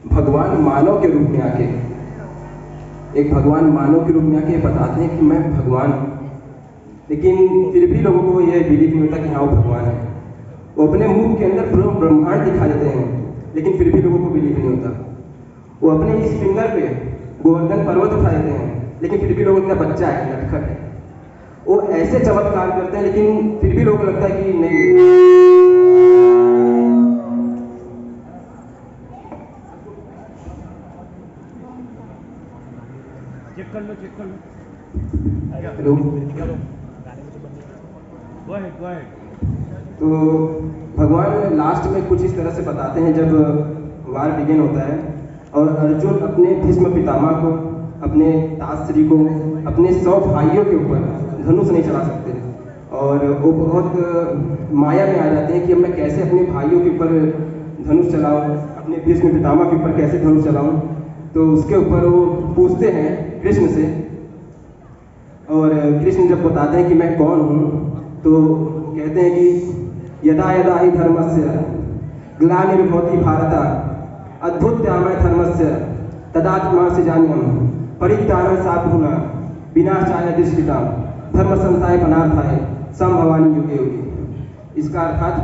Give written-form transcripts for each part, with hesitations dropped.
भगवान मानव के रूप में आके, एक भगवान मानव के रूप में आके बताते हैं कि मैं भगवान हूँ, लेकिन फिर भी लोगों को यह बिलीव नहीं होता कि हाँ वो भगवान है। वो अपने मुख के अंदर पूरा ब्रह्मांड दिखा देते हैं, लेकिन फिर भी लोगों को बिलीव नहीं होता। वो अपने इस फिंगर पे गोवर्धन पर्वत उठा देते हैं, लेकिन फिर भी लोगों का बच्चा है, नटखट है। वो ऐसे चमत्कार करते हैं, लेकिन फिर भी लोगों को लगता है कि नहीं। चेक कर लो। Hello, go ahead. तो भगवान लास्ट में कुछ इस तरह से बताते हैं, जब वार बिगिन होता है और अर्जुन अपने भीष्म पितामह को, अपने ताश्री को, अपने 100 भाइयों के ऊपर धनुष नहीं चला सकते और वो बहुत माया में आ जाते हैं कि अब मैं कैसे अपने भाइयों के ऊपर धनुष चलाऊं, अपने भीष्म पितामह के ऊपर कैसे धनुष चलाऊं। तो उसके ऊपर वो पूछते हैं कृष्ण से, और कृष्ण जब बताते हैं कि मैं कौन हूँ, तो कहते हैं कि यदा यदा हि धर्मस्य ग्लानिर्भवति भारत अद्भुत्यामय धर्मस्य तदात्मांसि जान्यम परित्राणाय साधूनां विनाशाय दुष्कृतां धर्म संस्थाय बनार्थाय संभवानि युगे युगे। इसका अर्थात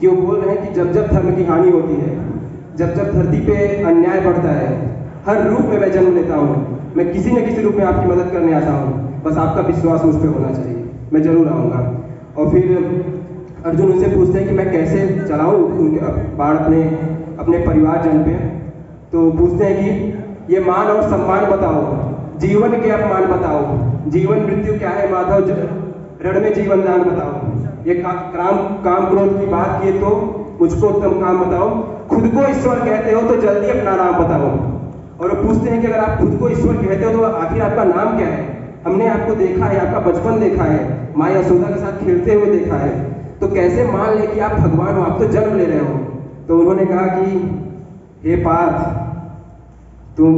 कि वो बोल रहे हैं कि जब जब धर्म की हानि होती है, जब जब धरती पे अन्याय बढ़ता है, हर रूप में मैं जन्म लेता हूँ, मैं किसी न किसी रूप में आपकी मदद करने आता हूँ, बस आपका विश्वास मुझ पर होना चाहिए, मैं जरूर आऊँगा। और फिर अर्जुन उनसे पूछते हैं कि मैं कैसे चलाऊँ उनके बाण अपने परिवारजन पे। तो पूछते हैं कि ये मान और सम्मान बताओ, जीवन के अपमान बताओ, जीवन मृत्यु क्या है माधव, रण में जीवन दान बताओ। ये काम क्रोध की बात किए तो मुझको उत्तम काम बताओ, खुद को ईश्वर कहते हो तो जल्दी अपना नाम बताओ। और वो पूछते हैं कि अगर आप खुद को ईश्वर कहते हो तो आखिर आपका नाम क्या है, हमने आपको देखा है, आपका बचपन देखा है, माँ यशोदा के साथ खेलते हुए देखा है, तो कैसे मान ले कि आप भगवान हो, आप तो जन्म ले रहे हो। तो उन्होंने कहा कि हे पार्थ, तुम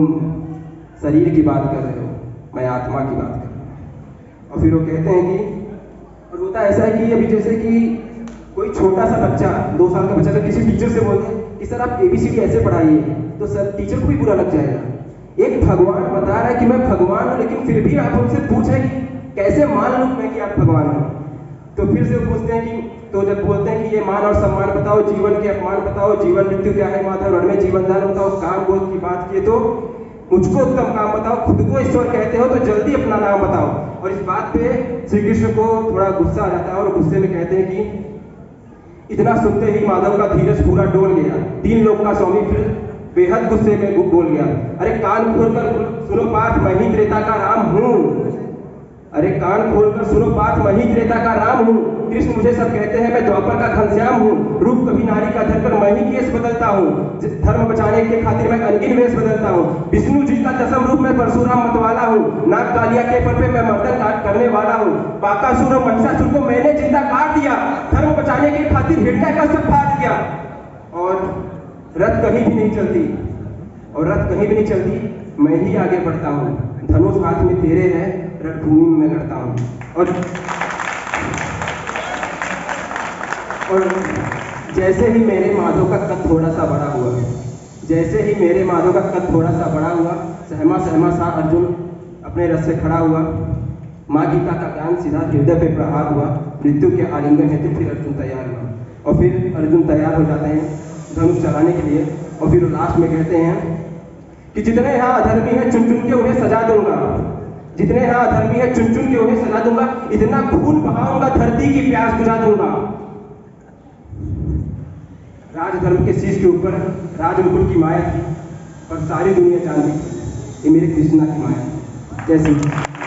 शरीर की बात कर रहे हो, मैं आत्मा की बात कर रहा हूँ। और फिर वो कहते हैं कि, और होता ऐसा है कि अभी जैसे कि कोई छोटा सा बच्चा, 2 साल का बच्चा, अगर किसी टीचर से बोलते हैं कि सर आप ABCD ऐसे पढ़ाइए, तो सर टीचर को भी बुरा लग जाएगा। एक भगवान बता रहा है कि मैं भगवान हूँ, लेकिन फिर भी आप उनसे पूछें कि कैसे मान लूँ मैं कि आप भगवान हो। तो फिर से पूछते हैं कि, तो जब बोलते हैं कि ये मान और सम्मान बताओ, जीवन के अपमान बताओ, जीवन मृत्यु क्या है माधव, रण में जीवन दान बताओ, काम क्रोध की बात किए तो मुझको उत्तम काम बताओ, खुद को ईश्वर कहते हो तो जल्दी अपना नाम बताओ। और इस बात पे श्री कृष्ण को थोड़ा गुस्सा आ जाता है और गुस्से में कहते हैं कि इतना सुनते ही माधव का धीरज पूरा डोल गया, 3 लोक का स्वामी फिर बेहद गुस्से में बोल गया, अरे कान खोलकर सुनो पार्थ, मैं ही त्रेता का राम हूँ। अरे कान खोलकर सुनो पार्थ, मैं ही त्रेता का राम हूँ। कृष्ण मुझे सब कहते हैं, मैं द्वापर का घनश्याम हूँ, रूप कभी नारी का धरकर मैं ही केस बदलता हूँ, धर्म बचाने के खातिर मैं अनगिन वेश बदलता हूँ, विष्णु जी का 10म रूप में परशुराम मतवाला हूँ, नाग कालिया के पर पे मैं मर्दन करने वाला हूँ, बाकासुर और महिषासुर को मैंने जिंदा काट दिया, धर्म बचाने के खातिर हिरण्यकश्यप फाड़ दिया। और रथ कहीं भी नहीं चलती, और रथ कहीं भी नहीं चलती, मैं ही आगे बढ़ता हूँ, धनुष हाथ में तेरे है, रणभूमि में मैं लड़ता हूँ। और जैसे ही मेरे माधव का कद थोड़ा सा बड़ा हुआ, जैसे ही मेरे माधव का कद थोड़ा सा बड़ा हुआ, सहमा सा अर्जुन अपने रथ से खड़ा हुआ, माँ गीता का ज्ञान सीधा हृदय पे प्रहार हुआ, मृत्यु के आलिंगन हेतु फिर अर्जुन तैयार हुआ। और फिर अर्जुन तैयार हो जाते हैं धनुष चलाने के लिए। और फिर लास्ट में कहते हैं कि जितने यहाँ अधर्मी हैं चुन चुन के उन्हें सजा दूंगा, जितने यहाँ अधर्मी हैं चुन चुन के उन्हें सजा दूंगा, इतना खून बहाऊंगा धरती की प्यास बुझा दूंगा। राजधर्म के शीश के ऊपर राजमुकुट की माया थी और सारी दुनिया जानती थी ये मेरे कृष्णा की माया। जय श्री कृष्ण।